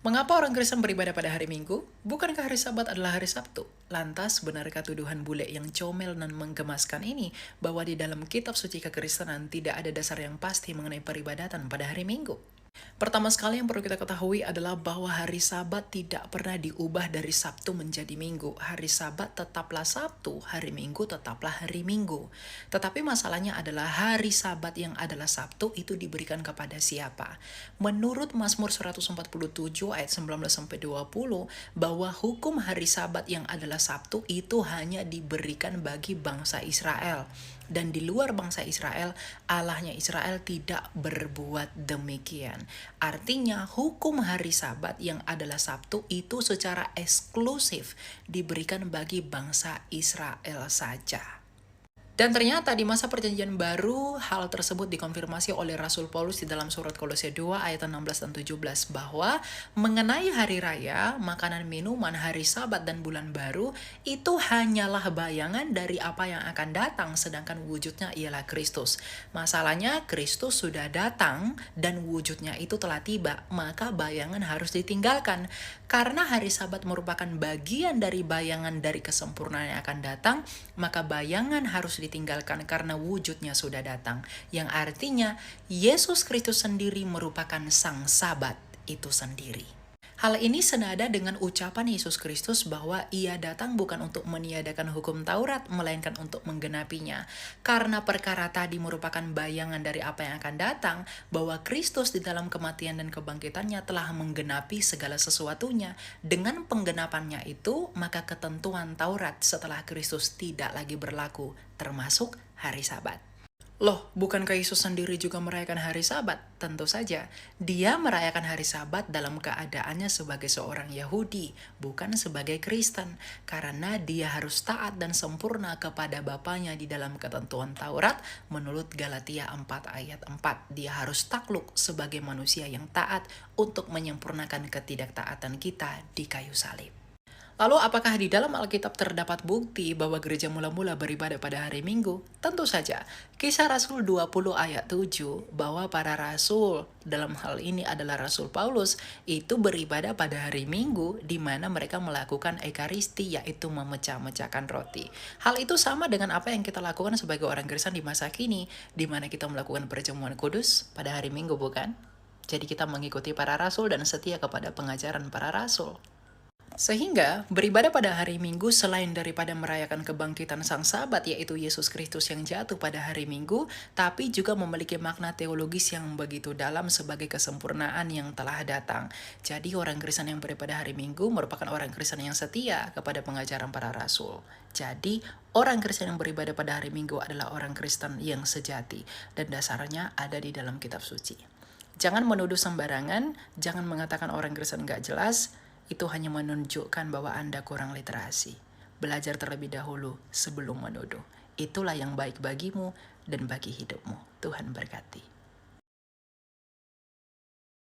Mengapa orang Kristen beribadah pada hari Minggu? Bukankah hari Sabat adalah hari Sabtu? Lantas, benarkah tuduhan bule yang comel dan menggemaskan ini bahwa di dalam kitab suci kekristenan tidak ada dasar yang pasti mengenai peribadatan pada hari Minggu? Pertama sekali yang perlu kita ketahui adalah bahwa hari Sabat tidak pernah diubah dari Sabtu menjadi Minggu. Hari Sabat tetaplah Sabtu, hari Minggu tetaplah hari Minggu. Tetapi masalahnya adalah hari Sabat yang adalah Sabtu itu diberikan kepada siapa? Menurut Mazmur 147 ayat 19-20 bahwa hukum hari Sabat yang adalah Sabtu itu hanya diberikan bagi bangsa Israel. Dan di luar bangsa Israel, Allahnya Israel tidak berbuat demikian. Artinya hukum hari Sabat yang adalah Sabtu itu secara eksklusif diberikan bagi bangsa Israel saja. Dan ternyata di masa perjanjian baru, hal tersebut dikonfirmasi oleh Rasul Paulus di dalam surat Kolose 2 ayat 16 dan 17 bahwa mengenai hari raya, makanan minuman, hari Sabat dan bulan baru itu hanyalah bayangan dari apa yang akan datang, sedangkan wujudnya ialah Kristus. Masalahnya Kristus sudah datang dan wujudnya itu telah tiba, maka bayangan harus ditinggalkan. Karena hari Sabat merupakan bagian dari bayangan dari kesempurnaan yang akan datang, maka bayangan harus ditinggalkan karena wujudnya sudah datang. Yang artinya, Yesus Kristus sendiri merupakan sang Sabat itu sendiri. Hal ini senada dengan ucapan Yesus Kristus bahwa ia datang bukan untuk meniadakan hukum Taurat, melainkan untuk menggenapinya. Karena perkara tadi merupakan bayangan dari apa yang akan datang, bahwa Kristus di dalam kematian dan kebangkitannya telah menggenapi segala sesuatunya. Dengan penggenapannya itu, maka ketentuan Taurat setelah Kristus tidak lagi berlaku, termasuk hari Sabat. Loh, bukankah Yesus sendiri juga merayakan hari Sabat? Tentu saja, dia merayakan hari Sabat dalam keadaannya sebagai seorang Yahudi, bukan sebagai Kristen, karena dia harus taat dan sempurna kepada Bapaknya di dalam ketentuan Taurat menurut Galatia 4 ayat 4. Dia harus takluk sebagai manusia yang taat untuk menyempurnakan ketidaktaatan kita di kayu salib. Lalu apakah di dalam Alkitab terdapat bukti bahwa gereja mula-mula beribadah pada hari Minggu? Tentu saja. Kisah Rasul 20 ayat 7 bahwa para rasul, dalam hal ini adalah Rasul Paulus, itu beribadah pada hari Minggu di mana mereka melakukan ekaristi, yaitu memecah-mecahkan roti. Hal itu sama dengan apa yang kita lakukan sebagai orang Kristen di masa kini, di mana kita melakukan perjamuan kudus pada hari Minggu, bukan? Jadi kita mengikuti para rasul dan setia kepada pengajaran para rasul. Sehingga beribadah pada hari Minggu selain daripada merayakan kebangkitan Sang Sabat, yaitu Yesus Kristus yang jatuh pada hari Minggu, tapi juga memiliki makna teologis yang begitu dalam sebagai kesempurnaan yang telah datang. Jadi orang Kristen yang beribadah hari Minggu merupakan orang Kristen yang setia kepada pengajaran para rasul. Jadi orang Kristen yang beribadah pada hari Minggu adalah orang Kristen yang sejati dan dasarnya ada di dalam kitab suci. Jangan menuduh sembarangan, jangan mengatakan orang Kristen gak jelas. Itu hanya menunjukkan bahwa Anda kurang literasi. Belajar terlebih dahulu sebelum menuduh. Itulah yang baik bagimu dan bagi hidupmu. Tuhan berkati.